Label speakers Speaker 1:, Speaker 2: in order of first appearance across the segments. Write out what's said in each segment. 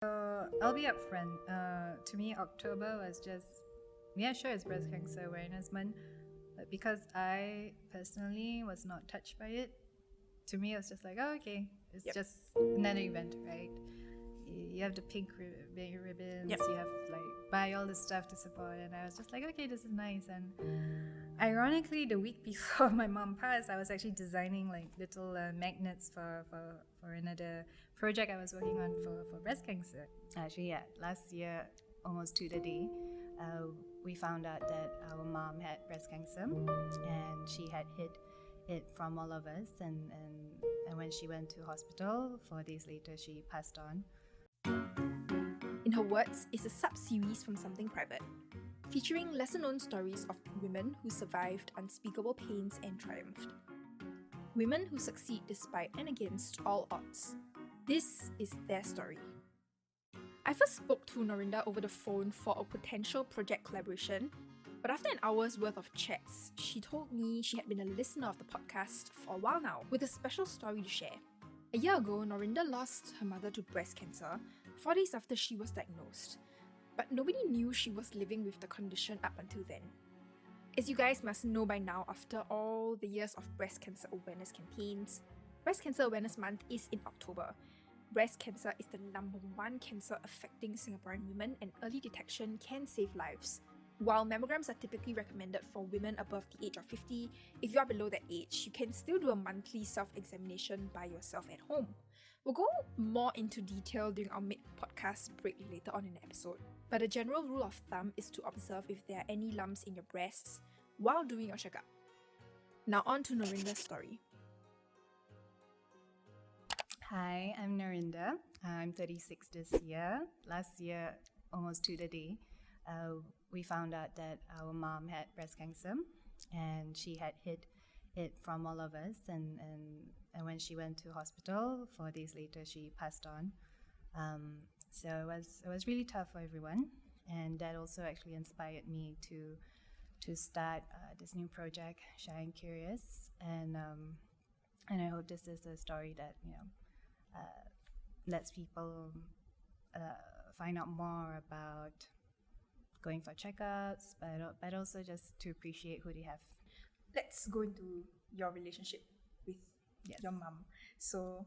Speaker 1: I'll be upfront. To me, October was just, yeah, sure, it's Breast Cancer Awareness Month, but because I personally was not touched by it, to me, it was just like, oh, okay, it's just another event, right? You have the pink ribbons, you have like buy all the stuff to support, and I was just like, okay, this is nice. And ironically, the week before my mom passed, I was actually designing like little magnets for another project I was working on for breast cancer. Actually, yeah, last year, almost to the day, we found out that our mom had breast cancer, and she had hid it from all of us. And when she went to hospital, 4 days later, she passed on.
Speaker 2: In Her Words is a sub-series from Something Private, featuring lesser-known stories of women who survived unspeakable pains and triumphed. Women who succeed despite and against all odds. This is their story. I first spoke to Noorindah over the phone for a potential project collaboration, but after an hour's worth of chats, she told me she had been a listener of the podcast for a while now, with a special story to share. A year ago, Noorindah lost her mother to breast cancer 4 days after she was diagnosed, but nobody knew she was living with the condition up until then. As you guys must know by now, after all the years of breast cancer awareness campaigns, Breast Cancer Awareness Month is in October. Breast cancer is the #1 cancer affecting Singaporean women, and early detection can save lives. While mammograms are typically recommended for women above the age of 50, if you are below that age, you can still do a monthly self-examination by yourself at home. We'll go more into detail during our mid-podcast break later on in the episode. But a general rule of thumb is to observe if there are any lumps in your breasts while doing your checkup. Now on to Noorindah's story.
Speaker 1: Hi, I'm Noorindah. I'm 36 this year. Last year, almost to the day, we found out that our mom had breast cancer, and she had hid it from all of us. And when she went to hospital, 4 days later, she passed on. So it was really tough for everyone, and that also actually inspired me to start this new project, Shy and Curious. And I hope this is a story that lets people find out more about going for checkups, but also just to appreciate who they have.
Speaker 2: Let's go into your relationship with your mum. So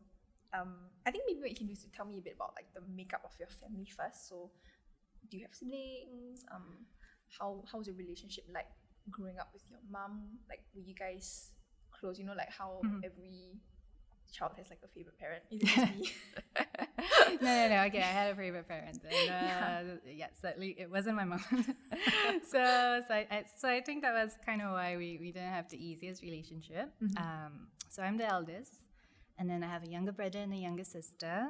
Speaker 2: I think maybe what you can do is to tell me a bit about like the makeup of your family first. So do you have siblings? How's your relationship like growing up with your mum? Like, were you guys close? You know, like how every child has like a favorite parent. Is it just me?
Speaker 1: No. Okay, I had a favorite parent, and sadly, it wasn't my mom. so I think that was kind of why we didn't have the easiest relationship. So I'm the eldest, and then I have a younger brother and a younger sister.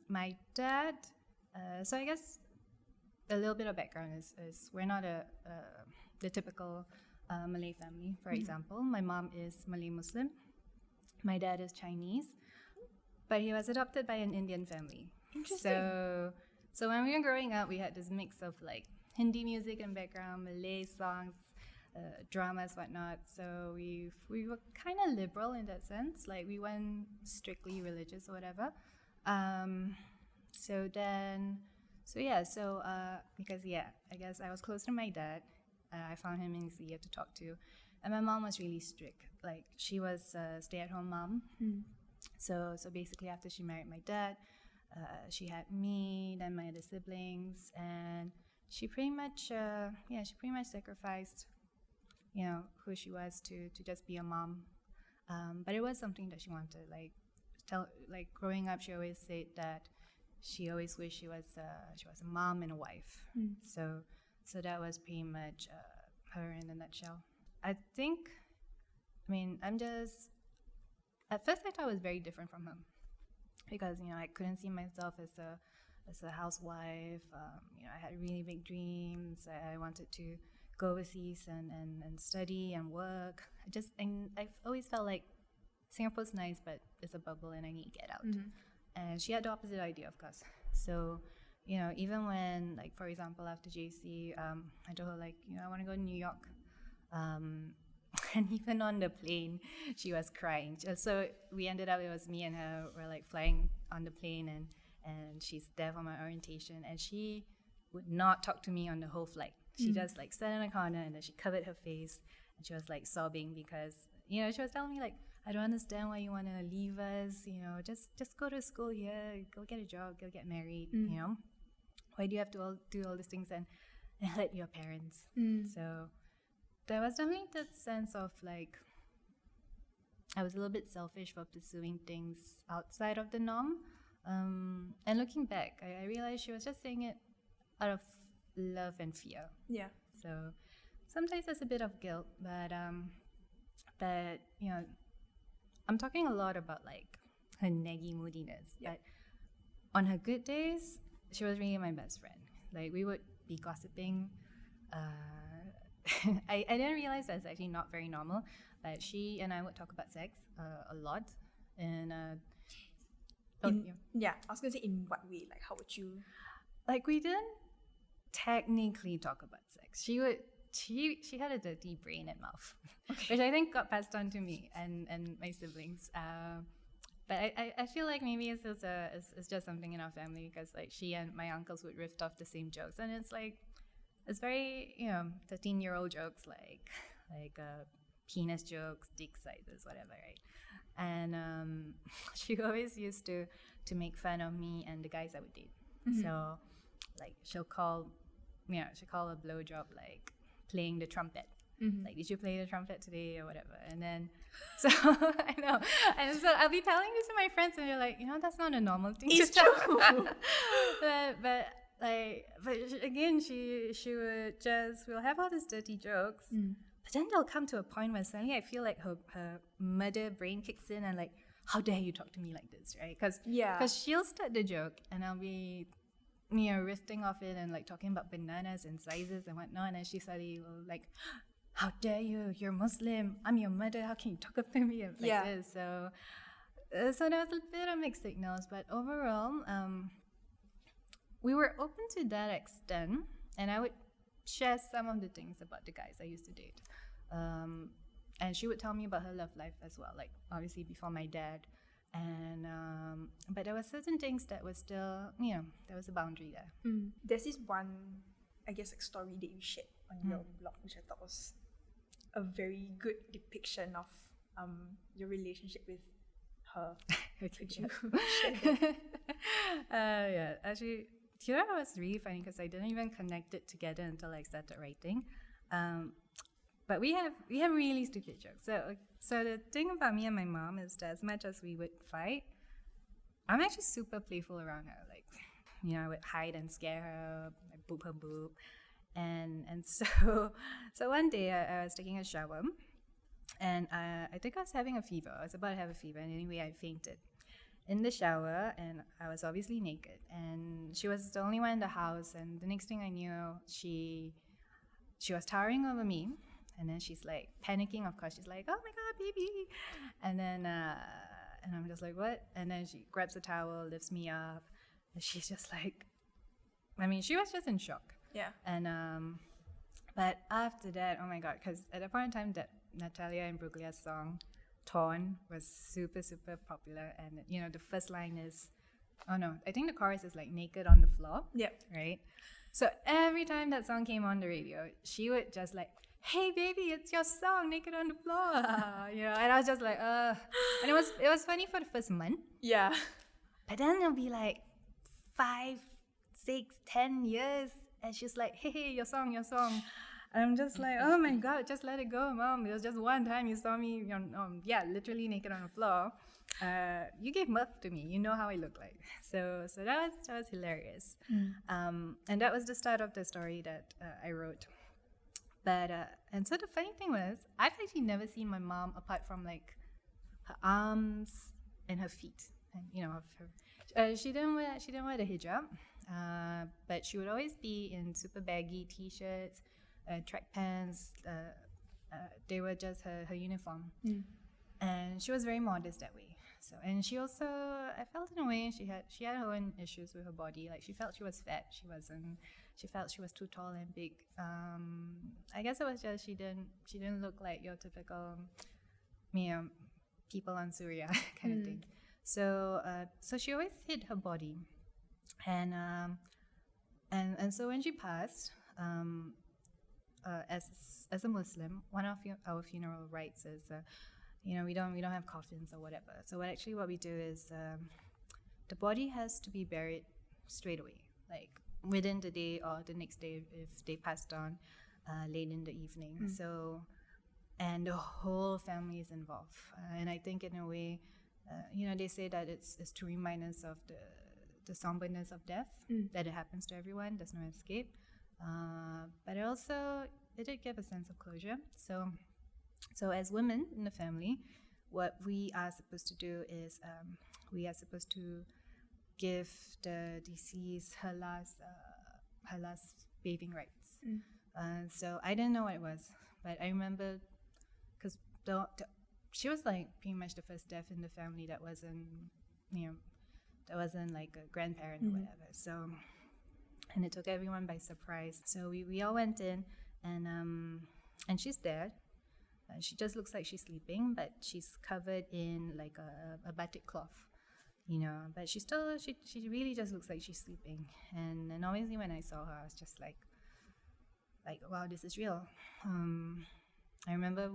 Speaker 1: My dad. So I guess a little bit of background is we're not the typical Malay family. For example, my mom is Malay Muslim. My dad is Chinese, but he was adopted by an Indian family.
Speaker 2: Interesting.
Speaker 1: So when we were growing up, we had this mix of like Hindi music and background, Malay songs, dramas, whatnot. So we were kind of liberal in that sense. Like, we weren't strictly religious or whatever. Because I guess I was close to my dad. I found him easier to talk to. And my mom was really strict. Like, she was a stay-at-home mom. So basically, after she married my dad, she had me, then my other siblings, and she pretty much sacrificed, who she was to just be a mom. But it was something that she wanted. Like growing up, she always said that she always wished she was a mom and a wife. So that was pretty much her in a nutshell. At first I thought I was very different from him, because I couldn't see myself as a housewife. I had really big dreams. I wanted to go overseas and study and work. I've always felt like Singapore's nice, but it's a bubble and I need to get out. And she had the opposite idea, of course. So even when, like, for example, after JC, I told her, like, I want to go to New York. And even on the plane, she was crying. So we ended up, it was me and her, we're like flying on the plane, and she's there for my orientation, and she would not talk to me on the whole flight. She just like sat in a corner, and then she covered her face, and she was like sobbing because, you know, she was telling me like, I don't understand why you want to leave us, you know, just go to school here, go get a job, go get married, you know. Why do you have to do all these things and let your parents? So there was definitely that sense of like, I was a little bit selfish for pursuing things outside of the norm. And looking back, I realized she was just saying it out of love and fear.
Speaker 2: Yeah.
Speaker 1: So sometimes there's a bit of guilt, but you know, I'm talking a lot about like her naggy moodiness.
Speaker 2: Yeah.
Speaker 1: But on her good days, she was really my best friend. Like, we would be gossiping. I didn't realize that's actually not very normal, but she and I would talk about sex a lot. And
Speaker 2: I was gonna say, in what way? Like, how would you?
Speaker 1: Like, we didn't technically talk about sex. She had a dirty brain and mouth, which I think got passed on to me and my siblings. But I feel like maybe it's just something in our family, because like she and my uncles would riff off the same jokes, and it's like, it's very, you know, 13-year-old jokes, like penis jokes, dick sizes, whatever, right? And she always used to make fun of me and the guys I would date. So like she'll call a blowjob like playing the trumpet. Like, did you play the trumpet today or whatever? And then, so I know, and so I'll be telling this to my friends, and they're like, you know, that's not a normal thing to tell. but again, she would just, we'll have all these dirty jokes, but then there'll come to a point where suddenly I feel like her mother brain kicks in, and like, how dare you talk to me like this, right? Because she'll start the joke, and I'll be, you know, riffing off it and like talking about bananas and sizes and whatnot, and then she suddenly will like, how dare you, you're Muslim, I'm your mother, how can you talk up to me like this? So there was a bit of mixed signals, but overall, we were open to that extent, and I would share some of the things about the guys I used to date. And she would tell me about her love life as well, like obviously before my dad. And but there were certain things that were still, you know, there was a boundary there.
Speaker 2: There's this one, I guess, like story that you shared on your blog, which I thought was a very good depiction of your relationship with her. Could you share that?
Speaker 1: Yeah, actually, you know, it was really funny because I didn't even connect it together until I started writing. But we have really stupid jokes. So the thing about me and my mom is that as much as we would fight, I'm actually super playful around her. Like, you know, I would hide and scare her, I boop her boob. And so one day I was taking a shower, and I think I was having a fever. I was about to have a fever, and anyway I fainted in the shower, and I was obviously naked, and she was the only one in the house. And the next thing I knew, she was towering over me, and then she's like panicking. Of course, she's like, "Oh my god, baby!" And then and I'm just like, "What?" And then she grabs a towel, lifts me up, and she's just like, I mean, she was just in shock.
Speaker 2: Yeah.
Speaker 1: And but after that, oh my god, because at that point in time, that Natalia and Bruglia's song "Torn" was super, super popular, and you know, the first line is, oh no, I think the chorus is like "naked on the floor."
Speaker 2: Yeah.
Speaker 1: Right. So every time that song came on the radio, she would just like, "Hey baby, it's your song, naked on the floor." You know, and I was just like, and it was funny for the first month.
Speaker 2: Yeah.
Speaker 1: But then it'll be like 5, 6, 10 years. And she's like, hey, your song. And I'm just like, oh my god, just let it go, mom. It was just one time you saw me, literally naked on the floor. You gave birth to me. You know how I look like. So that was hilarious. And that was the start of the story that I wrote. But and so the funny thing was, I've actually never seen my mom apart from like her arms and her feet. And you know, she didn't wear the hijab. But she would always be in super baggy t-shirts, track pants. They were just her uniform. And she was very modest that way. So, and she also, I felt in a way, she had her own issues with her body. Like, she felt she was fat. She felt she was too tall and big. I guess it was just she didn't look like your typical, people on Surya kind of thing. So she always hid her body. And so when she passed, as a Muslim, one of our funeral rites is, we don't have coffins or whatever. So what we do is, the body has to be buried straight away, like within the day or the next day if they passed on late in the evening. So, and the whole family is involved, and I think in a way, they say that it's to remind us of the somberness of death, that it happens to everyone, there's no escape. But it did give a sense of closure. So as women in the family, what we are supposed to do is we are supposed to give the deceased her last bathing rites. So I didn't know what it was, but I remember because she was like pretty much the first death in the family that wasn't like a grandparent or whatever. So, and it took everyone by surprise. So we all went in, and she's dead. She just looks like she's sleeping, but she's covered in like a batik cloth, But she really just looks like she's sleeping. And obviously when I saw her, I was just like, wow, this is real. I remember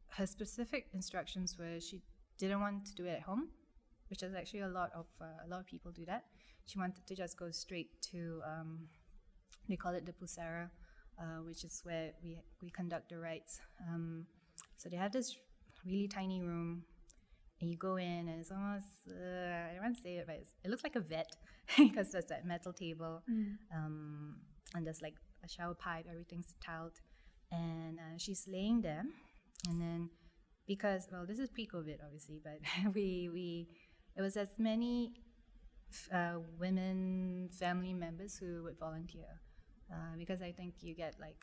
Speaker 1: her specific instructions were she didn't want to do it at home, which is actually a lot of people do that. She wanted to just go straight to they call it the pusara, which is where we conduct the rites. So they have this really tiny room, and you go in, and it's almost I don't want to say it, but it looks like a vet because there's that metal table, and there's like a shower pipe, everything's tiled, and she's laying there, and then because this is pre-COVID obviously, but it was as many women family members who would volunteer, because I think you get I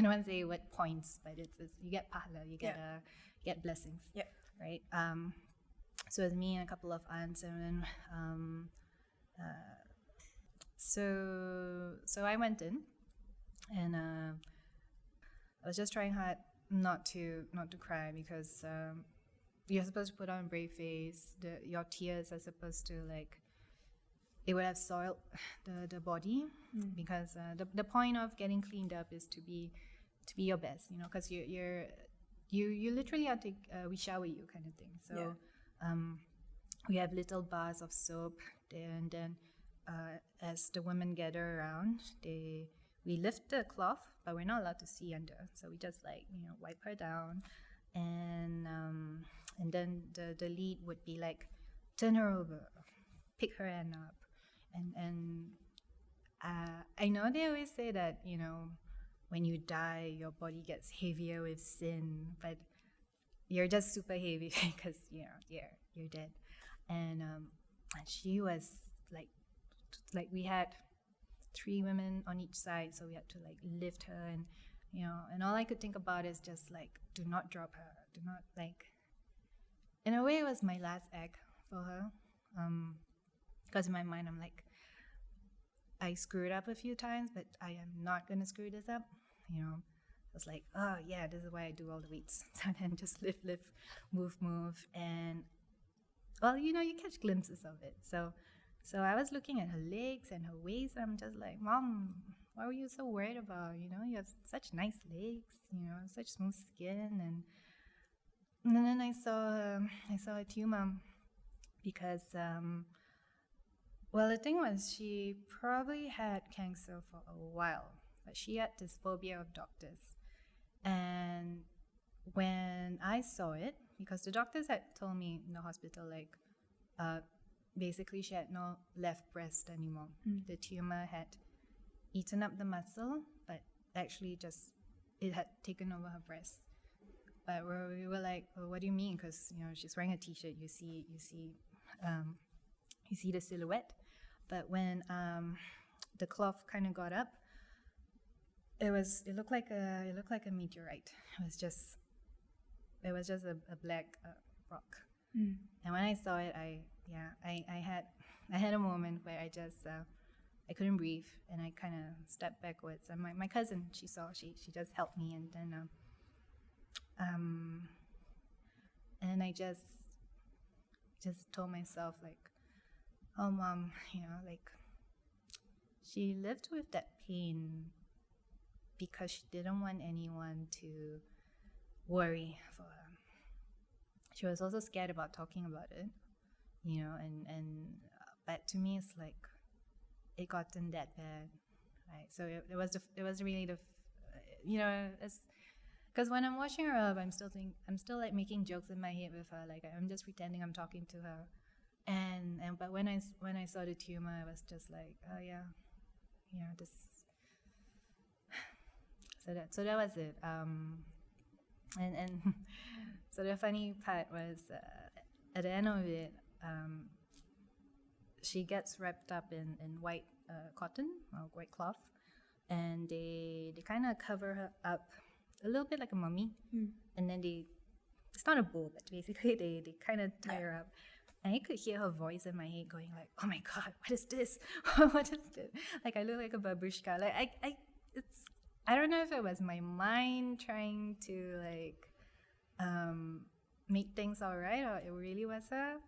Speaker 1: don't want to say what points, but it's you get pahala, you get blessings.
Speaker 2: Yep.
Speaker 1: Right. So it was me and a couple of aunts, and then so I went in, and I was just trying hard not to cry, because you're supposed to put on a brave face. Your tears are supposed to it would have soiled the body, because the point of getting cleaned up is to be your best, because you literally have to we shower you kind of thing. So we have little bars of soap there, and then as the women gather around, we lift the cloth, but we're not allowed to see under, so we just wipe her down, and then the lead would be like, turn her over, pick her hand up, and I know they always say that when you die your body gets heavier with sin, but you're just super heavy because you're dead, and she was like we had 3 women on each side, so we had to lift her, and all I could think about is just do not drop her, do not in a way it was my last act for her, because in my mind I'm like, I screwed up a few times, but I am not gonna screw this up. I was like, oh yeah, this is why I do all the weights. So then just lift, move, and you catch glimpses of it. So I was looking at her legs and her waist, and I'm just like, Mom, why were you so worried about? You have such nice legs, such smooth skin, and then I saw a tumor, because the thing was, she probably had cancer for a while, but she had this phobia of doctors. And when I saw it, because the doctors had told me in the hospital, basically she had no left breast anymore. The tumor had eaten up the muscle, but actually it had taken over her breast. But we were like, well, what do you mean? Because she's wearing a t-shirt, you see the silhouette. But when the cloth kind of got up, it looked like a meteorite. It was just a black rock. And when I saw it, I had a moment where I couldn't breathe, and I kind of stepped backwards. And my cousin, she just helped me, and then I just just told myself like, oh mom, like she lived with that pain because she didn't want anyone to worry for her. She was also scared about talking about it, but to me it's like it gotten that bad, right? So it was really because when I'm watching her up, I'm still like making jokes in my head with her, like I'm just pretending I'm talking to her, but when I saw the tumor, I was just like, oh yeah, this. So that was it. And so the funny part was at the end of it, she gets wrapped up in white cotton or white cloth, and they kind of cover her up a little bit like a mummy, and then it's not a bowl, but basically they kind of tie her up. And I could hear her voice in my head going like, oh my god, what is this? What is this? Like I look like a babushka. Like I don't know if it was my mind trying to like make things all right, or it really was her.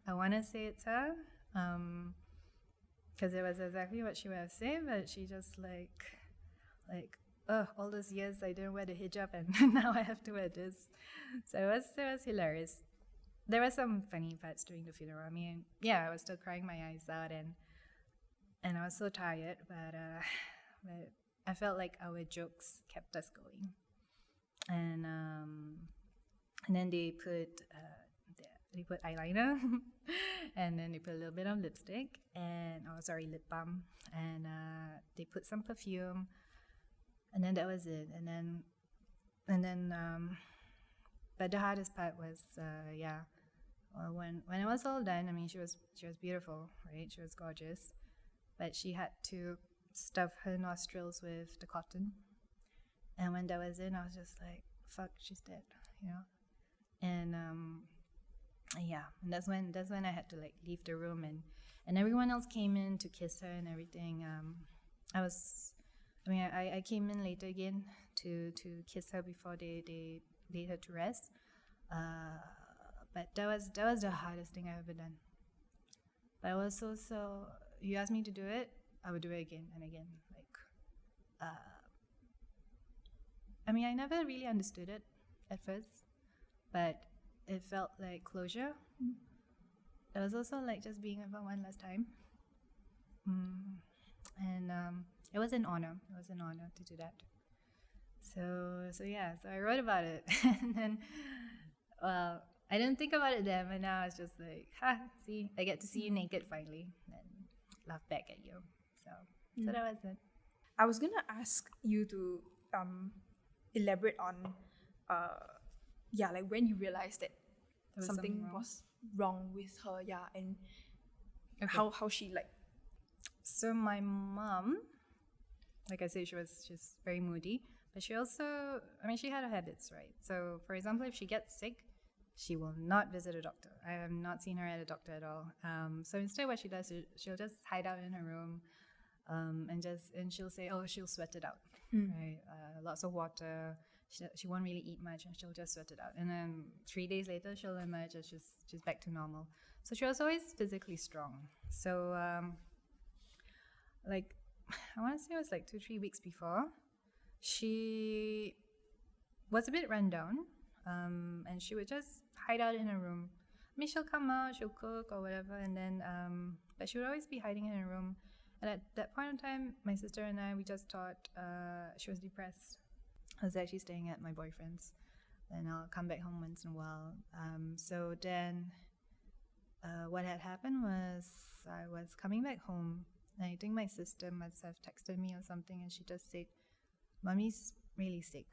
Speaker 1: I want to say it's her, because it was exactly what she would have said, but she just like all those years I didn't wear the hijab, and now I have to wear this. So it was hilarious. There were some funny parts during the funeral. I mean, yeah, I was still crying my eyes out, and I was so tired, but I felt like our jokes kept us going. And then they put eyeliner, and then they put a little bit of lipstick, and lip balm, and they put some perfume, and then that was it. And then but the hardest part was when it was all done. I mean, she was beautiful, right? She was gorgeous, but she had to stuff her nostrils with the cotton. And when that was in, I was just like, fuck, she's dead, And and that's when I had to like leave the room, and everyone else came in to kiss her and everything. I came in later again to kiss her before they laid her to rest. But that was the hardest thing I've ever done. But I was so you asked me to do it, I would do it again and again. Like, I never really understood it at first, but it felt like closure. It was also like just being with her one last time. And it was an honor. It was an honor to do that. So I wrote about it. And then, well, I didn't think about it then, but now it's just like, see, I get to see you naked finally and laugh back at you. So that was it.
Speaker 2: I was gonna ask you to elaborate on like when you realized that something was wrong with her, and how she like.
Speaker 1: So my mom, like I said, she's very moody, but she also, she had her habits, right? So for example, if she gets sick, she will not visit a doctor. I have not seen her at a doctor at all. So instead what she does is she'll just hide out in her room, and she'll say, oh, she'll sweat it out, right? Lots of water. She won't really eat much, and she'll just sweat it out. And then 3 days later, she'll emerge as she's back to normal. So she was always physically strong. So like, I want to say it was like 2-3 weeks before, she was a bit run down, and she would just hide out in her room. She'll come out, she'll cook or whatever, and then but she would always be hiding in her room. And at that point in time, my sister and I, we just thought she was depressed. I was actually staying at my boyfriend's, and I'll come back home once in a while. So then what had happened was I was coming back home, and I think my sister must have texted me or something, and she just said, Mommy's really sick.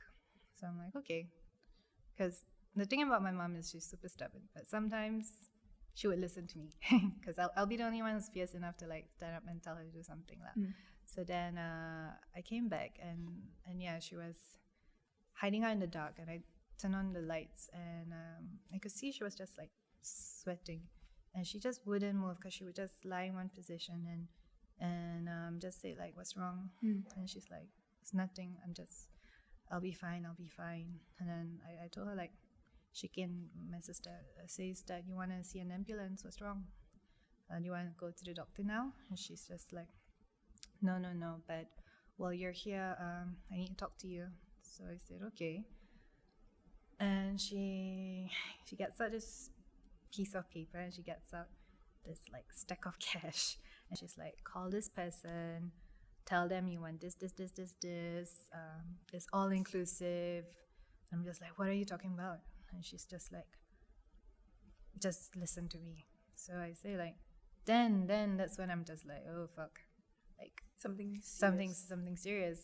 Speaker 1: So I'm like, okay. Because the thing about my mom is she's super stubborn, but sometimes she would listen to me because I'll be the only one who's fierce enough to like stand up and tell her to do something. So then I came back, and yeah, she was hiding out in the dark, and I turned on the lights, and I could see she was just like sweating, and she just wouldn't move because she would just lie in one position and just say like, what's wrong? And she's like, it's nothing, I'll be fine. And then I told her like, my sister, says that you want to see an ambulance. What's wrong? Do you want to go to the doctor now? And she's just like, no. But while you're here, I need to talk to you. So I said, okay. And she gets out this piece of paper and she gets out this like stack of cash. And she's like, call this person, tell them you want this. It's all inclusive. I'm just like, what are you talking about? And she's just like, just listen to me. So I say like, then that's when I'm just like, oh fuck, like something serious.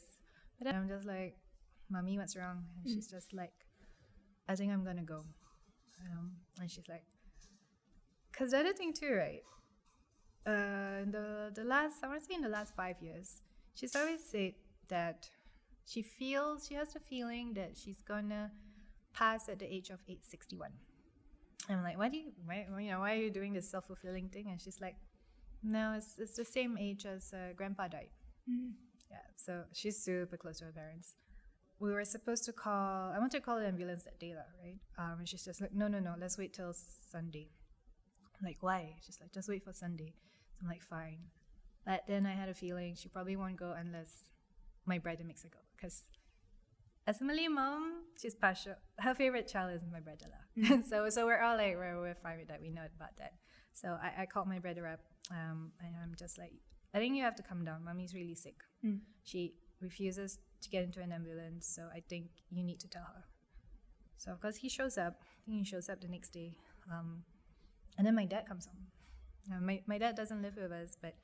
Speaker 1: But then I'm just like, mommy, what's wrong? And she's just like, I think I'm gonna go. And she's like, cause the other thing too, right? In the last 5 years, she's always said that she has the feeling that she's gonna pass at the age of 61. I'm like, why are you doing this self-fulfilling thing? And she's like, no, it's the same age as grandpa died. Yeah, so she's super close to her parents. We were supposed to call, I wanted to call the ambulance that day, right? And she's just like, no, let's wait till Sunday. I'm like, why? She's like, just wait for Sunday. So I'm like, fine. But then I had a feeling she probably won't go unless my brother makes her go. Because as a Malay mom, she's partial. Her favorite child is my brother lah. So we're all like, we're fine with that. We know about that. So I called my brother up, and I'm just like, I think you have to come down. Mommy's really sick. She refuses to get into an ambulance, so I think you need to tell her. So of course he shows up. He shows up the next day, and then my dad comes home. My dad doesn't live with us, but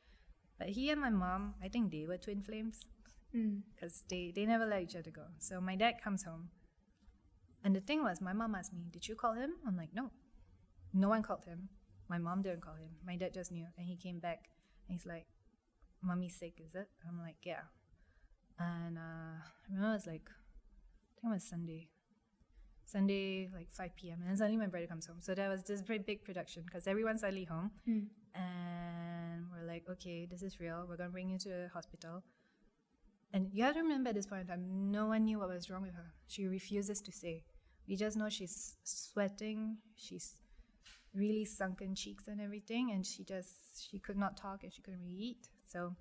Speaker 1: he and my mom, I think they were twin flames. Because they never let each other go. So my dad comes home. And the thing was, my mom asked me, did you call him? I'm like, no. No one called him. My mom didn't call him. My dad just knew. And he came back. And he's like, Mommy's sick, is it? I'm like, yeah. And I remember it was like, I think it was Sunday, like 5 p.m. And then suddenly my brother comes home. So there was this very big production because everyone's suddenly home. And we're like, okay, this is real. We're going to bring you to the hospital. And you have to remember at this point in time, no one knew what was wrong with her. She refuses to say. We just know she's sweating. She's really sunken cheeks and everything. And she could not talk and she couldn't really eat. So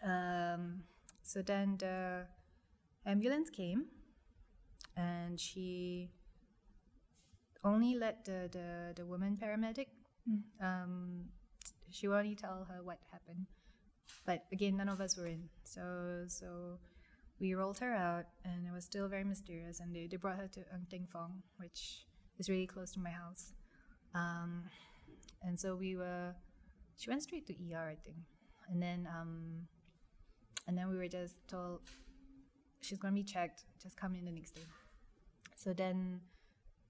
Speaker 1: then the ambulance came and she only let the woman paramedic. She would only tell her what happened. But again, none of us were in. So we rolled her out, and it was still very mysterious. And they brought her to Untitled, which is really close to my house. And so she went straight to ER, I think. And then we were just told, she's going to be checked, just come in the next day. So then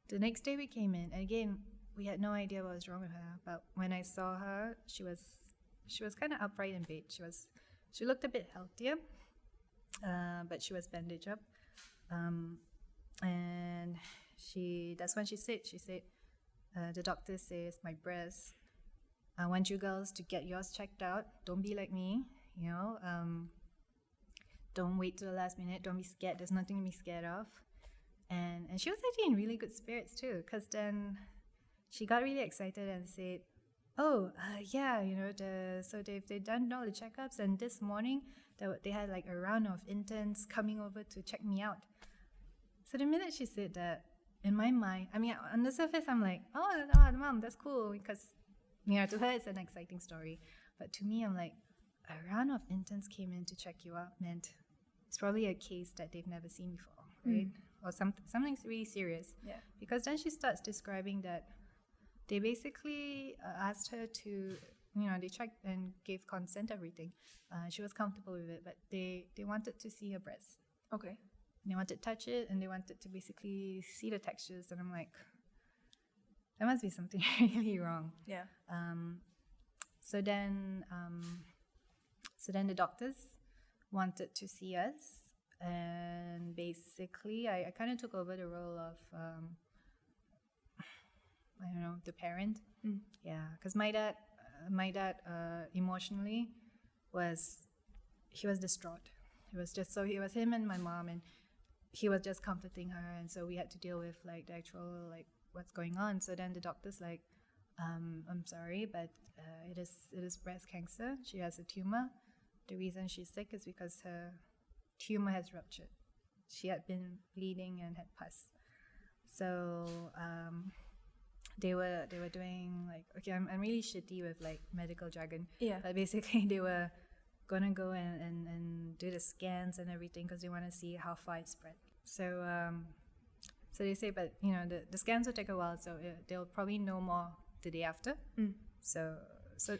Speaker 1: the next day we came in, and again, we had no idea what was wrong with her. But when I saw her, she was kind of upright in bed. She looked a bit healthier, but she was bandaged up. And that's when she said, the doctor says, my breast, I want you girls to get yours checked out. Don't be like me, don't wait till the last minute. Don't be scared. There's nothing to be scared of. And she was actually in really good spirits too, because then she got really excited and said, yeah, so they've done all the checkups, and this morning they had like a round of interns coming over to check me out. So the minute she said that, in my mind, I mean, on the surface, I'm like, oh, mom, that's cool, because to her it's an exciting story, but to me, I'm like, a round of interns came in to check you out meant it's probably a case that they've never seen before, right? Or something's really serious. Yeah. Because then she starts describing that they basically asked her to, they checked and gave consent, everything. She was comfortable with it, but they wanted to see her breast.
Speaker 2: Okay.
Speaker 1: They wanted to touch it, and they wanted to basically see the textures. And I'm like, there must be something really wrong.
Speaker 2: Yeah.
Speaker 1: So then the doctors wanted to see us, and basically I kind of took over the role of the parent. Yeah, because my dad emotionally he was distraught. It was just, so it was him and my mom, and he was just comforting her, and so we had to deal with like the actual like what's going on. So then the doctor's like, I'm sorry, but it is breast cancer. She has a tumor. The reason she's sick is because her tumor has ruptured. She had been bleeding and had pus. So they were doing like, okay, I'm really shitty with like medical jargon.
Speaker 2: Yeah.
Speaker 1: But basically they were gonna go and do the scans and everything because they want to see how far it spread. So so they say, but you know, the scans will take a while, so they'll probably know more the day after. So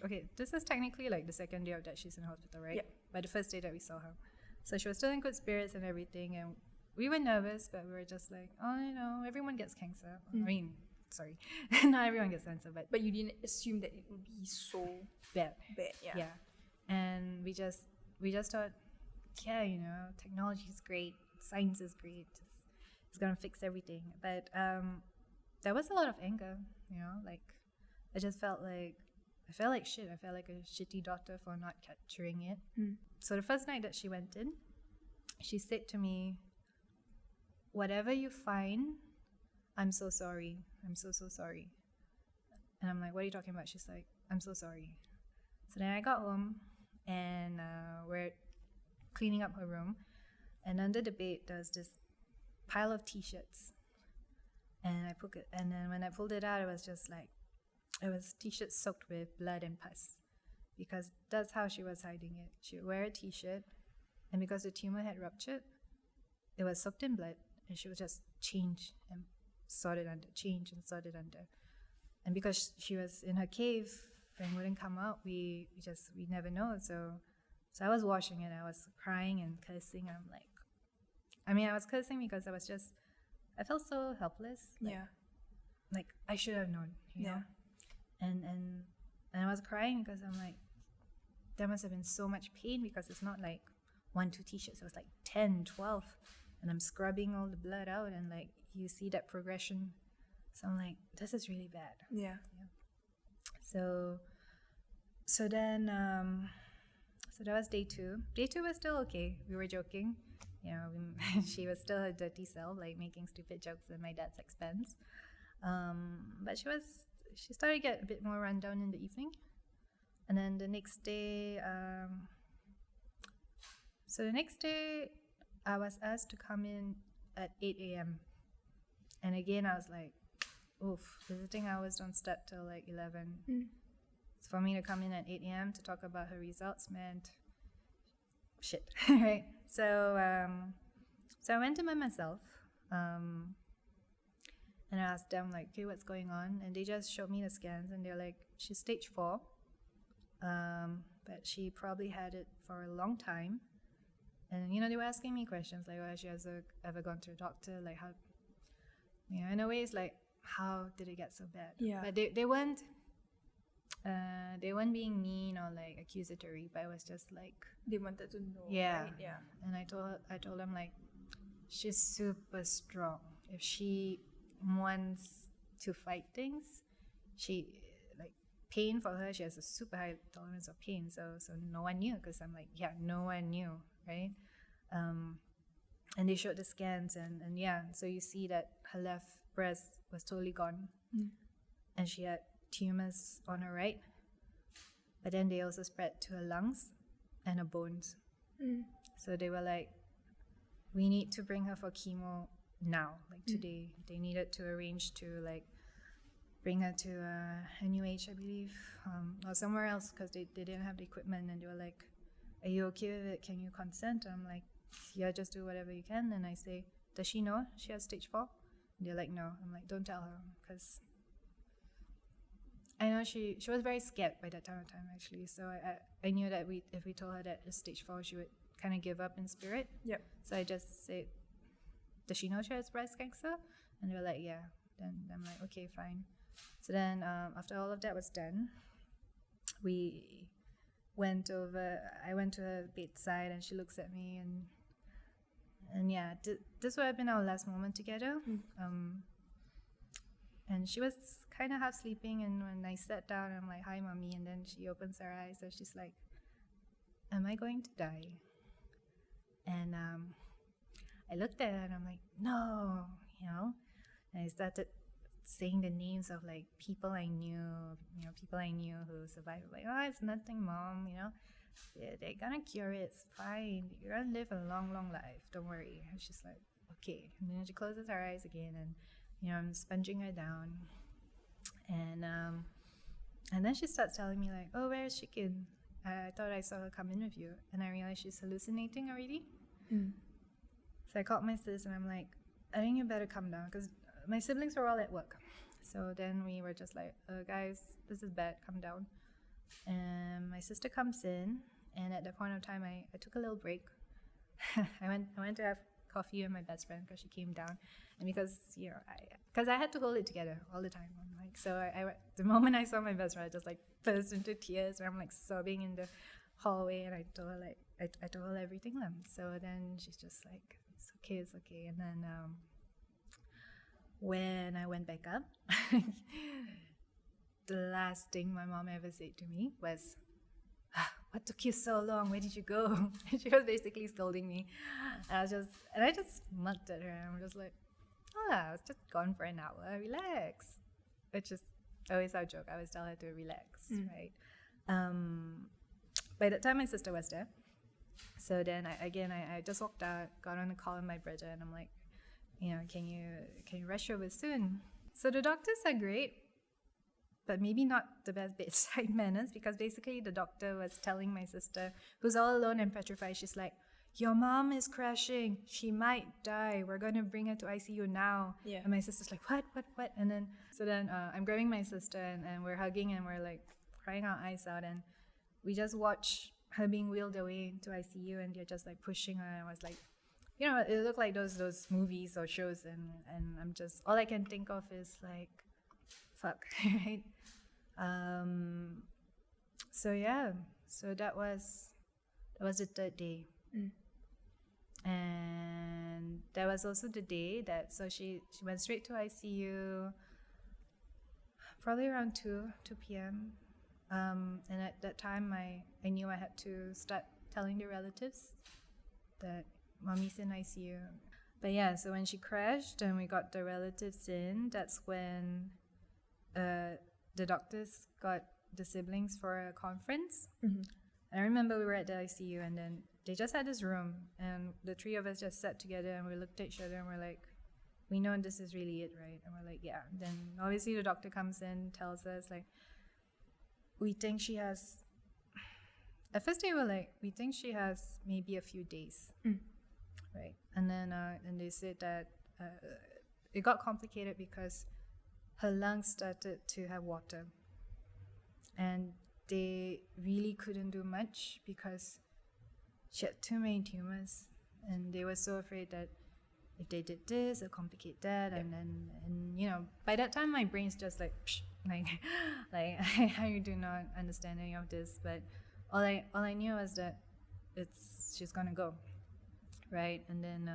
Speaker 1: okay, this is technically like the second day of that she's in hospital, right?
Speaker 2: Yeah.
Speaker 1: But the first day that we saw her, so she was still in good spirits and everything, and we were nervous, but we were just like, oh, you know, everyone gets cancer. I mean, sorry, not everyone gets cancer, but
Speaker 2: you didn't assume that it would be so
Speaker 1: bad.
Speaker 2: Yeah.
Speaker 1: And we just thought, yeah, you know, technology is great, science is great, it's gonna fix everything. But there was a lot of anger, you know, like I felt like shit. I felt like a shitty doctor for not capturing it. So the first night that she went in, she said to me, whatever you find, I'm so sorry. I'm so sorry. And I'm like, what are you talking about? She's like, I'm so sorry. So then I got home and we're cleaning up her room. And under the bed, there's this pile of t-shirts. And and then when I pulled it out, it was just like, it was t-shirts soaked with blood and pus. Because that's how she was hiding it. She would wear a t-shirt, and because the tumor had ruptured, it was soaked in blood, and she would just change and sort it under, change and sort it under. And because she was in her cave and wouldn't come out, we never know. So I was washing it, I was crying and cursing. I was cursing because I felt so helpless. Like I should have known, you know? And I was crying because I'm like, there must have been so much pain because it's not like 1-2 t-shirts, it was like 10, 12, and I'm scrubbing all the blood out, and like you see that progression. So I'm like, this is really bad.
Speaker 2: Yeah.
Speaker 1: So then so that was day 2. Day 2 was still okay. We were joking, you know. She was still her dirty self, like making stupid jokes at my dad's expense. But she started to get a bit more rundown in the evening. And then the next day, I was asked to come in at 8 a.m. And again, I was like, oof, visiting hours don't start till like 11. So for me to come in at 8 a.m. to talk about her results meant shit, right? So I went in by myself. And I asked them, like, okay, what's going on? And they just showed me the scans, and they're like, she's stage 4. But she probably had it for a long time. And, you know, they were asking me questions like, well, she has ever gone to a doctor? Like, how, you know, in a way, it's like, how did it get so bad?
Speaker 2: Yeah.
Speaker 1: But they weren't being mean or, like, accusatory, but it was just like...
Speaker 2: They wanted to know,
Speaker 1: yeah.
Speaker 2: right? Yeah.
Speaker 1: And I told them, like, she's super strong. If she wants to fight things, pain for her, she has a super high tolerance of pain, so no one knew, because I'm like, yeah, no one knew, right? And they showed the scans, and yeah, so you see that her left breast was totally gone, and she had tumors on her right, but then they also spread to her lungs and her bones. So they were like, we need to bring her for chemo now, like today. They needed to arrange to like bring her to NUH, I believe, or somewhere else, because they didn't have the equipment. And they were like, are you okay with it? Can you consent? I'm like, yeah, just do whatever you can. And I say, does she know she has stage 4? And they're like, no. I'm like, don't tell her, because I know she was very scared by that time actually. So I knew that if we told her that it's stage 4, she would kind of give up in spirit.
Speaker 2: Yep.
Speaker 1: So I just said, does she know she has breast cancer? And they were like, yeah. Then I'm like, okay, fine. So then after all of that was done, I went to her bedside, and she looks at me, and yeah, this would have been our last moment together. And she was kind of half sleeping, and when I sat down, I'm like, hi, mommy, and then she opens her eyes, and she's like, am I going to die? And I looked at it and I'm like, no, and I started saying the names of like people I knew, who survived. Like, oh, it's nothing, Mom, they're gonna cure it, it's fine, you're gonna live a long, long life, don't worry. And she's like, okay. And then she closes her eyes again, and I'm sponging her down, and then she starts telling me like, oh, where's Chicken? I thought I saw her come in with you. And I realized she's hallucinating already. So I called my sis and I'm like, I think you better come down, because my siblings were all at work. So then we were just like, guys, this is bad, come down. And my sister comes in, and at that point of time, I took a little break. I went to have coffee with my best friend because she came down, and because I had to hold it together all the time. I'm like, so I the moment I saw my best friend, I just like burst into tears, and I'm like sobbing in the hallway, and I told her like I told her everything. So then she's just like, it's okay. And then when I went back up, the last thing my mom ever said to me was, what took you so long? Where did you go? She was basically scolding me. And I just smirked at her, and I'm just like, I was just gone for an hour, relax. Which is always our joke. I always tell her to relax, right? By that time, my sister was there. So then I just walked out, got on a call with my brother, and I'm like, can you rush over soon? So the doctors are great, but maybe not the best bedside manners, because basically the doctor was telling my sister, who's all alone and petrified, she's like, your mom is crashing, she might die, we're going to bring her to ICU now. Yeah. And my sister's like, what? And then I'm grabbing my sister, and we're hugging, and we're like crying our eyes out, and we just watch her being wheeled away to ICU, and they're just like pushing her. And I was like, it looked like those movies or shows, and I'm just, all I can think of is like, fuck, right? So that was the third day. And that was also the day that, so she went straight to ICU, probably around 2 p.m. And at that time, I knew I had to start telling the relatives that Mommy's in ICU. But yeah, so when she crashed and we got the relatives in, that's when the doctors got the siblings for a conference. I remember we were at the ICU, and then they just had this room, and the three of us just sat together, and we looked at each other, and we're like, we know this is really it, right? And we're like, yeah. Then obviously the doctor comes in, tells us like, we think she has, at first they were like, we think she has maybe a few days, right? And then and they said that it got complicated because her lungs started to have water, and they really couldn't do much because she had too many tumors, and they were so afraid that if they did this, it'll complicate that. And by that time my brain's just like, like I do not understand any of this, but all I knew was that she's gonna go, right? And then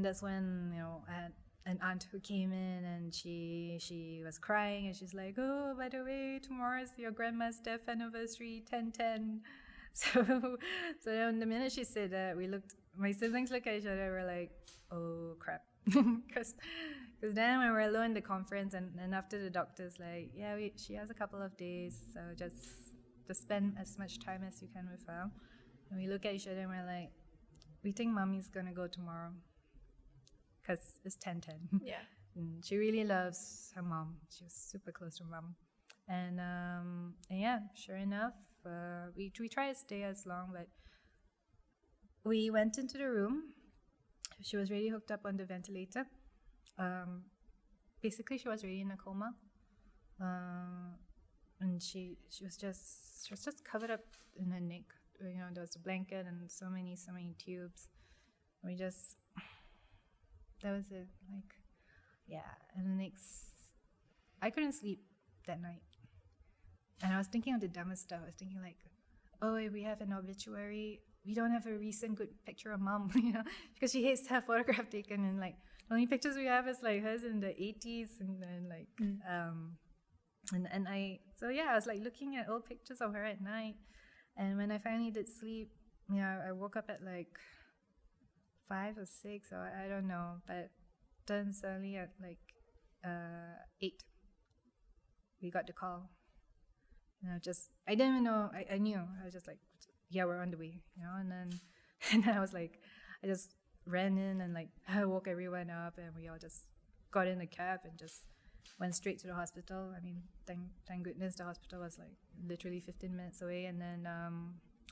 Speaker 1: that's when I had an aunt who came in, and she was crying, and she's like, oh, by the way, tomorrow is your grandma's death anniversary, 10/10. So then the minute she said that, my siblings looked at each other, we're like, oh crap. Because then when we're alone in the conference, and after the doctor's like, yeah, she has a couple of days, so just spend as much time as you can with her. And we look at each other and we're like, we think Mommy's gonna go tomorrow, because it's 10/10. Yeah. And she really loves her mom. She was super close to Mom. And yeah, sure enough, we tried to stay as long, but we went into the room. She was already hooked up on the ventilator. Basically, she was already in a coma. And she was just covered up in her neck. There was a blanket and so many tubes. That was it. Like, yeah. And the next, I couldn't sleep that night. And I was thinking of the dumbest stuff. I was thinking like, oh, if we have an obituary, we don't have a recent good picture of Mom, because she hates to have photograph taken, and like the only pictures we have is like hers in the 80s, and then like I was like looking at old pictures of her at night, and when I finally did sleep, I woke up at like 5 or 6, or I don't know. But then suddenly at like 8, we got the call. And I didn't even know. I knew. I was just like, yeah, we're on the way, And then, and then I was like, I just ran in and like I woke everyone up, and we all just got in a cab and just went straight to the hospital. I mean, thank goodness the hospital was like literally 15 minutes away, and then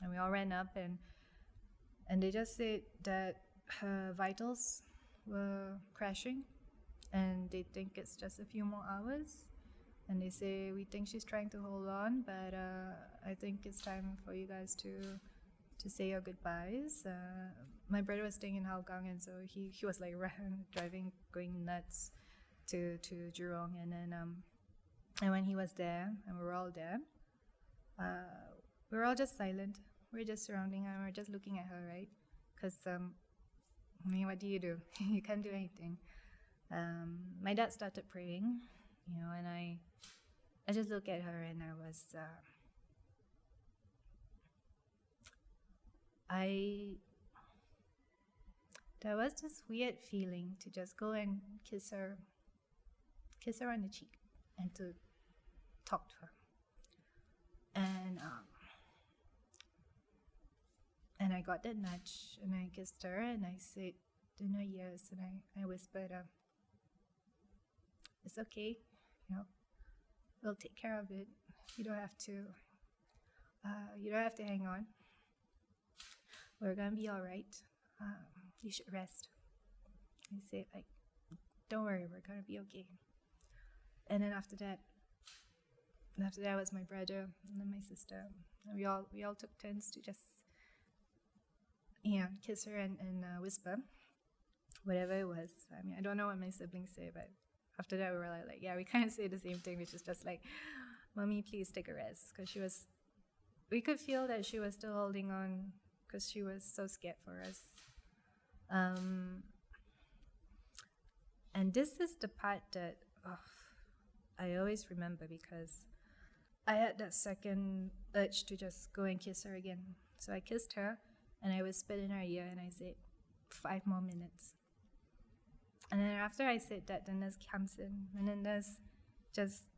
Speaker 1: and we all ran up, and they just said that her vitals were crashing, and they think it's just a few more hours. And they say, we think she's trying to hold on, but I think it's time for you guys to say your goodbyes. My brother was staying in Hougang, and so he was like driving, going nuts to Jurong. And then and when he was there, and we were all there, we were all just silent. We were just surrounding her, and we were just looking at her, right? Because, I mean, what do? You can't do anything. My dad started praying, and I just looked at her, and I was, there was this weird feeling to just go and kiss her on the cheek, and to talk to her. And I got that nudge, and I kissed her, and I said in her ears, and I whispered, it's okay, we'll take care of it. You don't have to hang on. We're gonna be all right. You should rest. I said, like, don't worry, we're gonna be okay. And then after that was my brother and then my sister. And we all took turns to just kiss her and whisper whatever it was. I mean, I don't know what my siblings say, but after that we were like, yeah, we kind of say the same thing, which is just like, Mommy, please take a rest. Because we could feel that she was still holding on, because she was so scared for us. And this is the part that I always remember, because I had that second urge to just go and kiss her again. So I kissed her, and I whispered in her ear, and I said, 5 more minutes. And then after I said that, the nurse comes in, and the nurse just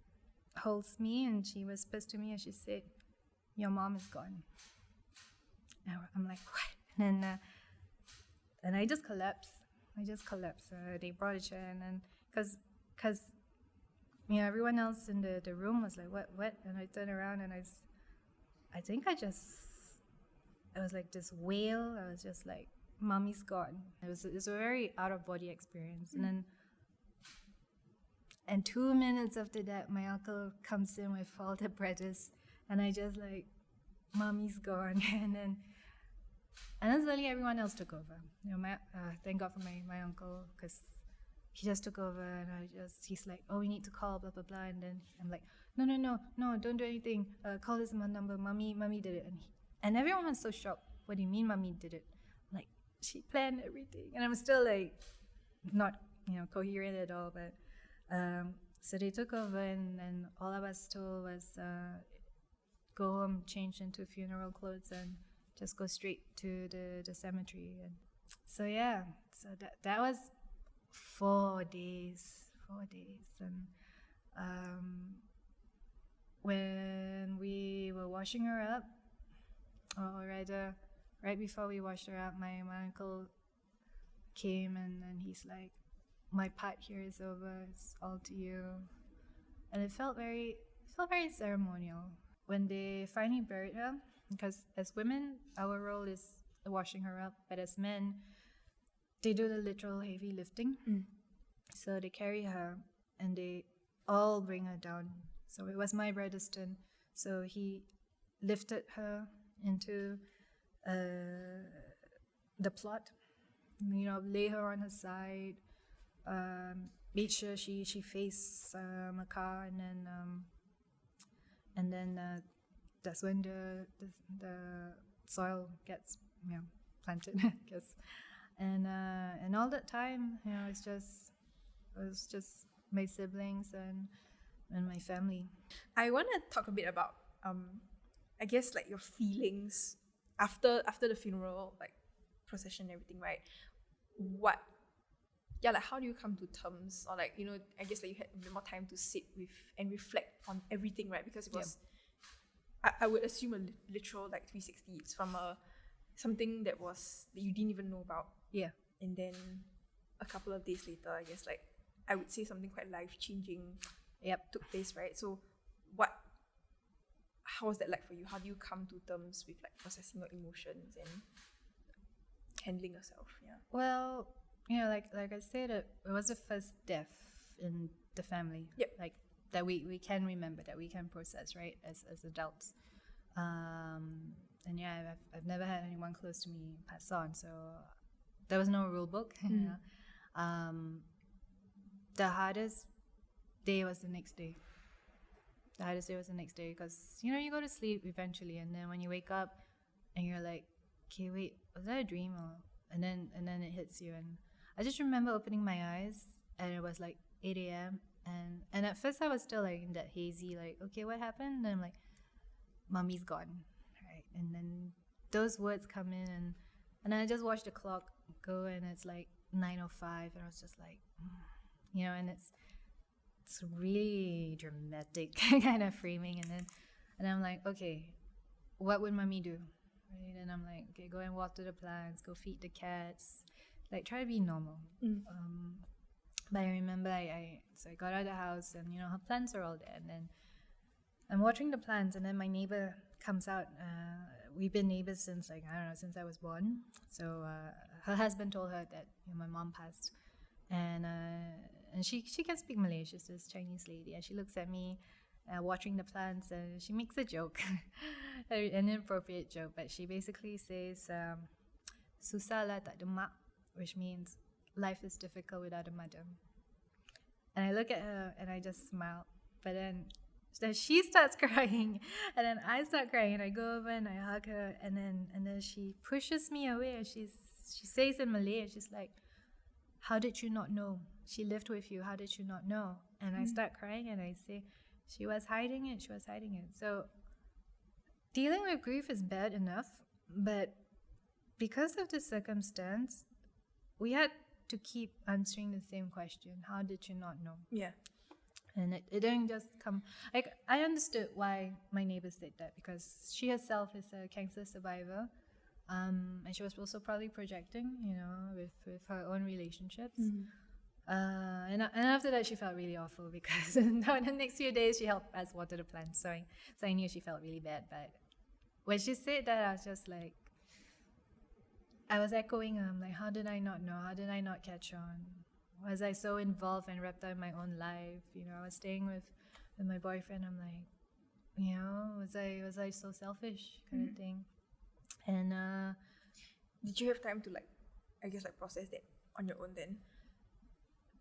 Speaker 1: holds me, and she whispers to me, and she said, your mom is gone. And I'm like, what? And I just collapsed. They brought a chair, and then, because everyone else in the room was like, what? And I turned around, and I think it was like this wail. I was just like, Mommy's gone. It was a very out-of-body experience. And 2 minutes after that, my uncle comes in with all the brothers, and I just like, Mommy's gone. And then suddenly everyone else took over. Thank God for my uncle, because he just took over, and he's like, oh, we need to call, blah, blah, blah. And then I'm like, no, don't do anything. Call this number. Mommy did it. And everyone was so shocked. What do you mean Mommy did it? I'm like, she planned everything. And I'm still like, not, coherent at all. But so they took over, and all I was told was go home, change into funeral clothes, and just go straight to the cemetery. And so that was 4 days. And when we were washing her up, or rather right before we washed her up, my uncle came, and he's like, my part here is over, it's all to you. And it felt very ceremonial. When they finally buried her, because as women, our role is washing her up, but as men, they do the literal heavy lifting. So they carry her, and they all bring her down. So it was my brother's turn. So he lifted her into the plot, lay her on her side, made sure she faced a car, and then that's when the soil gets planted, I guess. And all that time, it was just my siblings and my family.
Speaker 2: I want to talk a bit about I guess like your feelings after the funeral, like procession and everything, right? what, yeah, like how do you come to terms, or like, you know, I guess like you had a bit more time to sit with and reflect on everything, right? Because it was, I would assume a literal like 360. It's from something that you didn't even know about.
Speaker 1: Yeah.
Speaker 2: And then a couple of days later, I guess like I would say something quite life-changing took place, right? So how was that like for you? How do you come to terms with like processing your emotions and handling yourself? Yeah.
Speaker 1: Well, you know, like I said, it was the first death in the family.
Speaker 2: Yep.
Speaker 1: Like that we can remember, that we can process, right, as adults. And yeah, I've never had anyone close to me pass on, so there was no rule book. You know? The hardest day was the next day. The hardest day was the next day because, you know, you go to sleep eventually, and then when you wake up and you're like, okay, wait, was that a dream? And then it hits you. And I just remember opening my eyes and it was like 8 a.m. And at first I was still like in that hazy, like, okay, what happened? And I'm like, mommy's gone, right? And then those words come in, and then I just watched the clock go, and it's like 9:05, and I was just like, you know, and it's really dramatic kind of framing, and I'm like, okay, what would mommy do? Right? And I'm like, okay, go and water the plants, go feed the cats, like try to be normal. But I remember I got out of the house, and you know, her plants are all there, and then I'm watering the plants, and then my neighbor comes out. We've been neighbors since, like, I don't know, since I was born. So her husband told her that, you know, my mom passed, and she can speak Malay. She's this Chinese lady, and she looks at me watering the plants, and she makes a joke, an inappropriate joke, but she basically says, "Susah lah tak ada mak," which means life is difficult without a mother. And I look at her and I just smile, but then she starts crying, and then I start crying, and I go over and I hug her, and then she pushes me away, and she says in Malay, and she's like, "How did you not know? She lived with you. How did you not know?" And I start crying, and I say, she was hiding it. So dealing with grief is bad enough, but because of the circumstance, we had to keep answering the same question: how did you not know?
Speaker 2: Yeah.
Speaker 1: And it didn't just come, like, I understood why my neighbor said that, because she herself is a cancer survivor, and she was also probably projecting, you know, with her own relationships. And after that, she felt really awful, because the next few days she helped us water the plants, so I knew she felt really bad. But when she said that, I was just like, I was echoing, like, how did I not know? How did I not catch on? Was I so involved and wrapped up in my own life? You know, I was staying with my boyfriend. I'm like, you know, was I so selfish, kind of thing? And
Speaker 2: did you have time to, like, I guess, like, process that on your own then?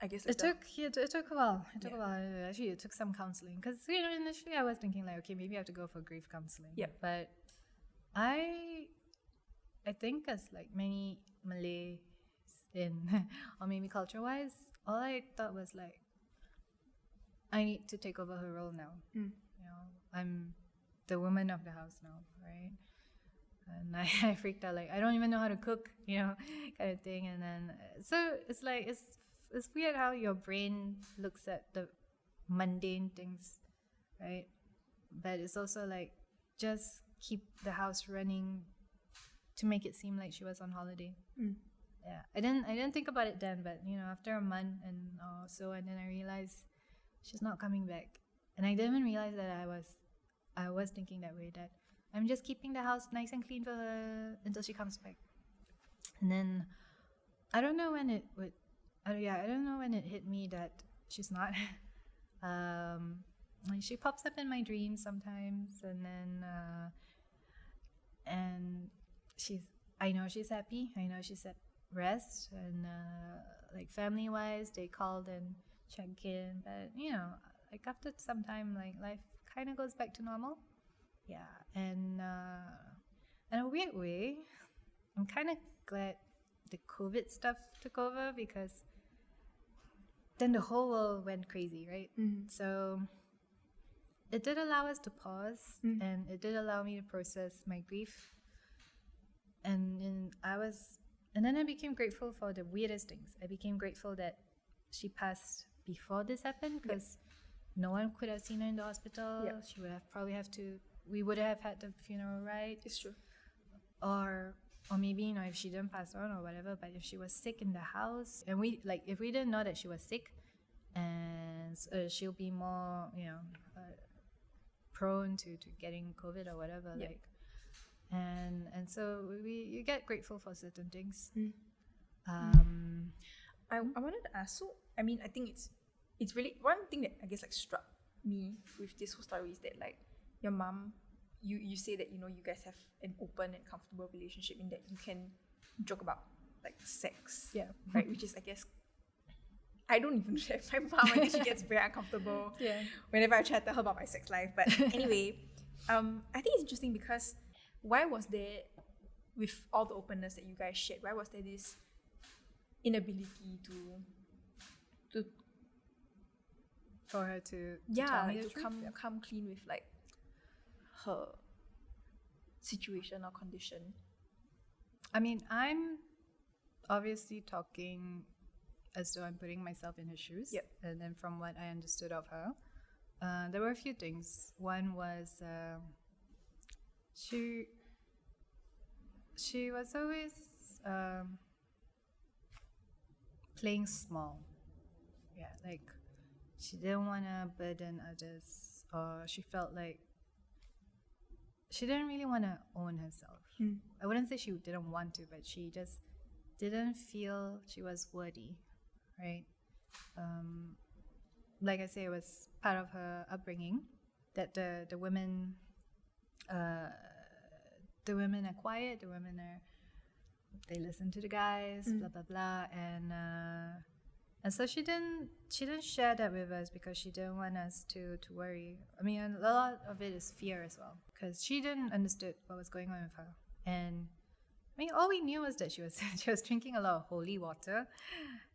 Speaker 2: I guess like
Speaker 1: it took a while. It took a while. Actually, it took some counseling, because, you know, initially I was thinking like, okay, maybe I have to go for grief counseling.
Speaker 2: Yeah.
Speaker 1: But I think, as like many Malays or maybe culture-wise, all I thought was like, I need to take over her role now. You know, I'm the woman of the house now, right? And I freaked out, like, I don't even know how to cook, you know, kind of thing. And then so it's like, it's weird how your brain looks at the mundane things, right? But it's also like, just keep the house running to make it seem like she was on holiday. Yeah, I didn't think about it then, but, you know, after a month and so, and then I realized she's not coming back, and I didn't even realize that I was thinking that way, that I'm just keeping the house nice and clean for her until she comes back. And then I don't know when it hit me that she's not. Like, she pops up in my dreams sometimes, and then and I know she's happy. I know she's at rest, and like, family wise, they called and checked in, but, you know, like, after some time, like, life kind of goes back to normal. Yeah. And in a weird way, I'm kind of glad the COVID stuff took over, because then the whole world went crazy, right? So it did allow us to pause, and it did allow me to process my grief. And I was And then I became grateful for the weirdest things. I became grateful that she passed before this happened, because no one could have seen her in the hospital. She would have probably we would have had the funeral, right?
Speaker 2: It's true.
Speaker 1: Or maybe, you know, if she didn't pass on or whatever, but if she was sick in the house, and if we didn't know that she was sick, and she'll be more, you know, prone to getting COVID or whatever, like, and so you get grateful for certain things.
Speaker 2: I wanted to ask, so I mean, I think it's really one thing that I guess like struck me with this whole story is that like your mom, you say that, you know, you guys have an open and comfortable relationship in that you can joke about like sex, right? Which is, I guess, I don't even share my mom. I guess she gets very uncomfortable whenever I try to tell her about my sex life. But anyway, I think it's interesting because why was there, with all the openness that you guys shared, why was there this inability to
Speaker 1: for her to
Speaker 2: tell
Speaker 1: me
Speaker 2: like
Speaker 1: the
Speaker 2: to
Speaker 1: truth?
Speaker 2: come clean with like her situation or condition?
Speaker 1: I mean, I'm obviously talking as though I'm putting myself in her shoes. And then from what I understood of her, there were a few things. One was she was always playing small. Like she didn't want to burden others, or she felt like she didn't really want to own herself. I wouldn't say she didn't want to, but she just didn't feel she was worthy, right? Like I say, it was part of her upbringing that the women are quiet, they listen to the guys, blah blah blah, and so she didn't share that with us because she didn't want us to worry. I mean, a lot of it is fear as well, because she didn't understood what was going on with her. And I mean, all we knew was that she was drinking a lot of holy water,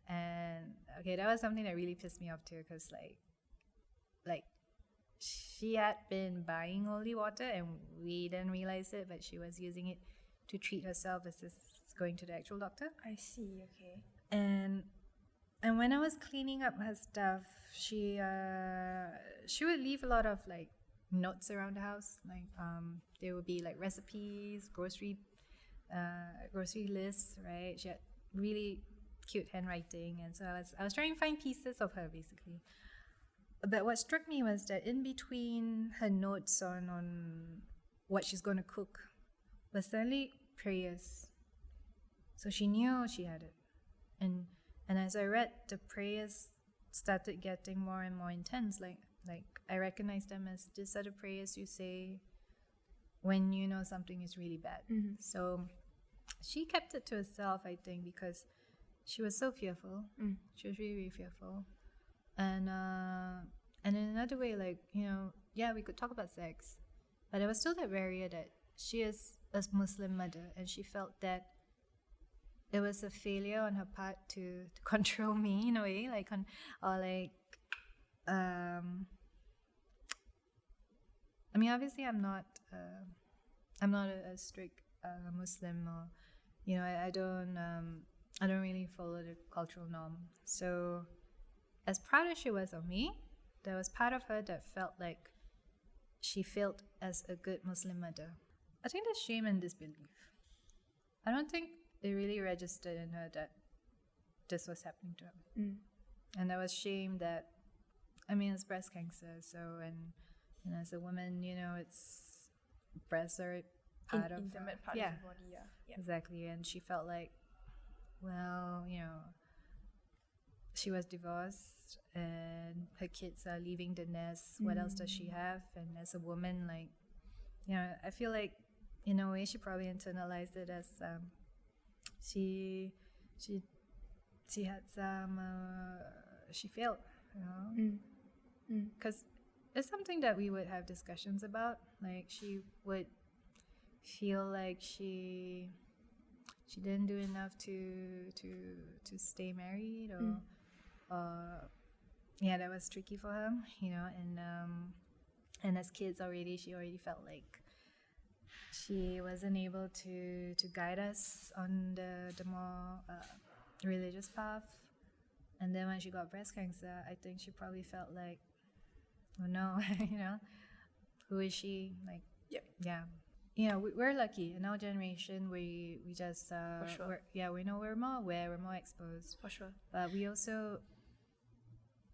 Speaker 1: and okay, that was something that really pissed me off too, because like she had been buying holy water and we didn't realize it, but she was using it to treat herself versus going to the actual doctor.
Speaker 2: I see. Okay.
Speaker 1: And when I was cleaning up her stuff, she would leave a lot of like notes around the house. Like there would be like recipes, grocery lists, right? She had really cute handwriting, and so I was trying to find pieces of her basically. But what struck me was that in between her notes on what she's going to cook was suddenly prayers. So she knew she had it, and as I read, the prayers started getting more and more intense. Like I recognize them as these are the prayers you say when you know something is really bad. So she kept it to herself, I think, because she was so fearful. She was really, really fearful. And in another way, like, you know, yeah, we could talk about sex, but there was still that barrier that she is a Muslim mother, and she felt that it was a failure on her part to control me in a way, I mean, obviously I'm not a strict Muslim, or, you know, I don't really follow the cultural norm. So as proud as she was of me, there was part of her that felt like she failed as a good Muslim mother. I think there's shame and disbelief. I don't think it really registered in her that this was happening to her. And there was shame that, I mean, it's breast cancer, so, and as a woman, you know, it's breasts are part of
Speaker 2: intimate part of the body.
Speaker 1: Exactly. And she felt like, well, you know, she was divorced and her kids are leaving the nest. What else does she have? And as a woman, like, you know, I feel like in a way she probably internalized it as she had some she failed, you know, because it's something that we would have discussions about. Like she would feel like she didn't do enough to stay married, or yeah, that was tricky for her, you know. And as kids already, she already felt like she wasn't able to guide us on the more religious path. And then when she got breast cancer, I think she probably felt like, oh no, who is she? Like,
Speaker 2: Yep.
Speaker 1: yeah. We're lucky in our generation. We just
Speaker 2: For sure.
Speaker 1: we know we're more aware, we're more exposed.
Speaker 2: For sure.
Speaker 1: But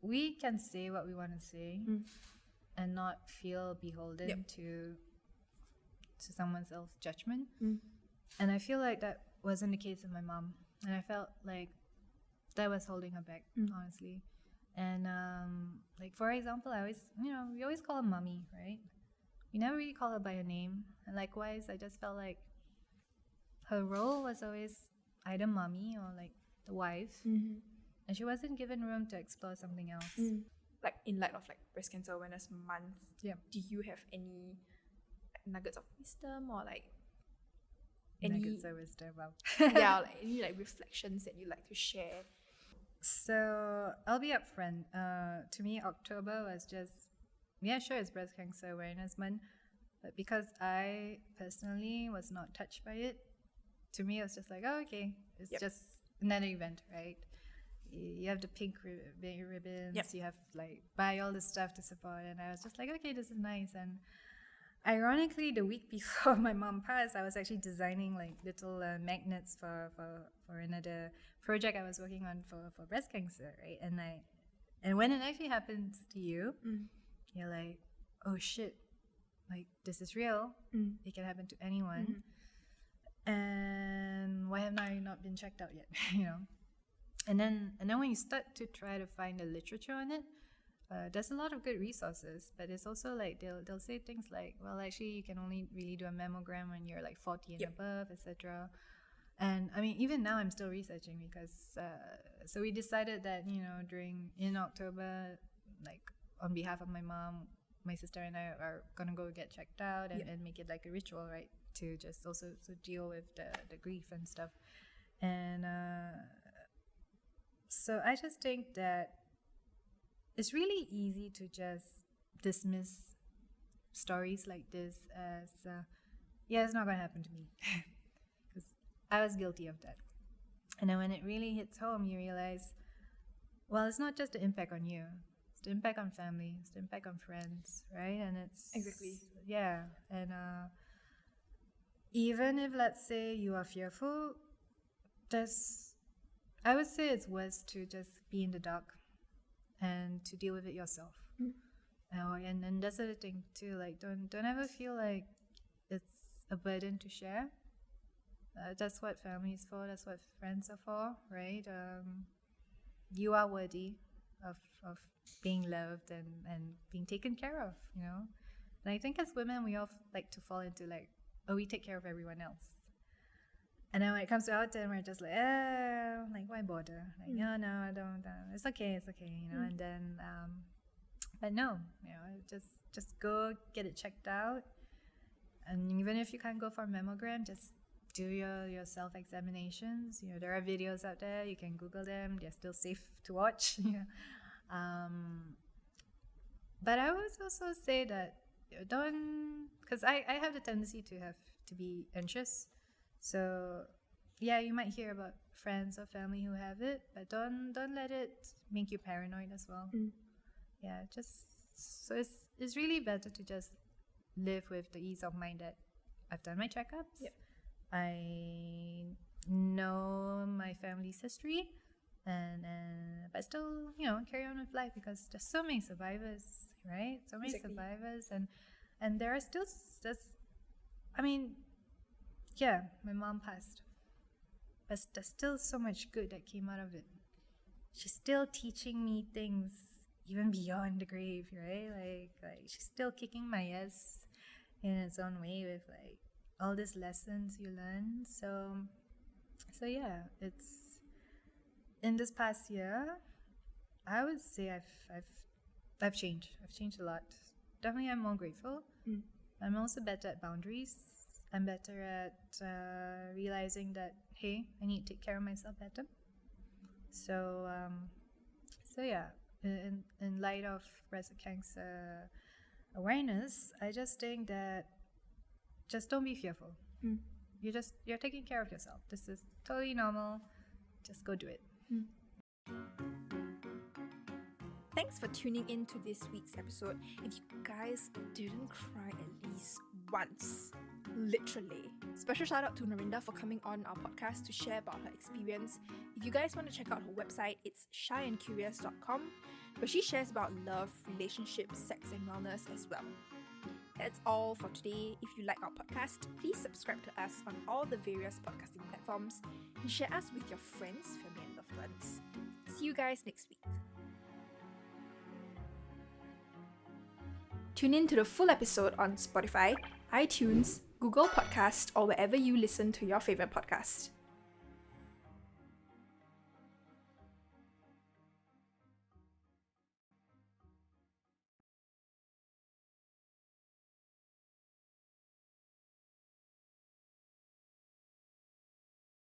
Speaker 1: we can say what we want to say and not feel beholden to someone else's judgment. And I feel like that wasn't the case with my mom, and I felt like that was holding her back, honestly. And like, for example, I always, we always call her mommy, right? We never really call her by her name. And likewise, I just felt like her role was always either mommy or like the wife, and she wasn't given room to explore something else.
Speaker 2: Like, in light of like Breast Cancer Awareness Month, do you have any nuggets of wisdom or like any
Speaker 1: Nuggets of wisdom? Wow.
Speaker 2: like any like reflections that you like to share?
Speaker 1: So I'll be upfront. To me, October was just, sure, it's Breast Cancer Awareness Month, but because I personally was not touched by it, to me it was just like, oh, okay, it's just another event, right? You have the pink ribbons, you have like buy all the stuff to support, and I was just like, okay, this is nice. And ironically, the week before my mom passed, I was actually designing like little magnets for another project I was working on for breast cancer, right? And when it actually happens to you, you're like, oh shit, like this is real. It can happen to anyone. And why have I not been checked out yet? And then when you start to try to find the literature on it, there's a lot of good resources, but it's also like they'll say things like, well, actually you can only really do a mammogram when you're like 40 and above, etc. And I mean, even now I'm still researching because so we decided that in October, like on behalf of my mom, my sister and I are gonna go get checked out and make it like a ritual, right, to just also deal with the grief and stuff. And so I just think that it's really easy to just dismiss stories like this as, it's not going to happen to me. Because I was guilty of that. And then when it really hits home, you realize, well, it's not just the impact on you. It's the impact on family. It's the impact on friends, right? And it's...
Speaker 2: Exactly.
Speaker 1: Yeah. And even if, let's say, you are fearful, I would say it's worse to just be in the dark and to deal with it yourself. And that's the other thing too, like don't ever feel like it's a burden to share. That's what family is for, that's what friends are for, right? You are worthy of being loved and being taken care of, And I think as women we all like to fall into like, oh, we take care of everyone else. And then when it comes to our turn, we're just like, like, why bother? Like, no, I don't. It's okay, And then, but no, just go get it checked out. And even if you can't go for a mammogram, just do your self-examinations. There are videos out there. You can Google them. They're still safe to watch. But I would also say that don't, because I have the tendency to be anxious. So, you might hear about friends or family who have it, but don't let it make you paranoid as well. So it's really better to just live with the ease of mind that I've done my checkups. I know my family's history, but still, carry on with life because there's so many survivors, right? So many survivors, and there are still my mom passed, but there's still so much good that came out of it. She's still teaching me things even beyond the grave, right? Like she's still kicking my ass in its own way with like all these lessons you learn. So it's in this past year, I would say I've changed. I've changed a lot. Definitely, I'm more grateful. I'm also better at boundaries. I'm better at realizing that, hey, I need to take care of myself better. So in light of breast cancer awareness, I just think that just don't be fearful. You're taking care of yourself. This is totally normal. Just go do it.
Speaker 2: Thanks for tuning in to this week's episode. If you guys didn't cry at least once, literally. Special shout out to Noorindah for coming on our podcast to share about her experience. If you guys want to check out her website, it's shyandcurious.com, where she shares about love, relationships, sex and wellness as well. That's all for today. If you like our podcast, please subscribe to us on all the various podcasting platforms and share us with your friends, family and loved ones. See you guys next week. Tune in to the full episode on Spotify, iTunes, Google Podcast, or wherever you listen to your favorite podcast.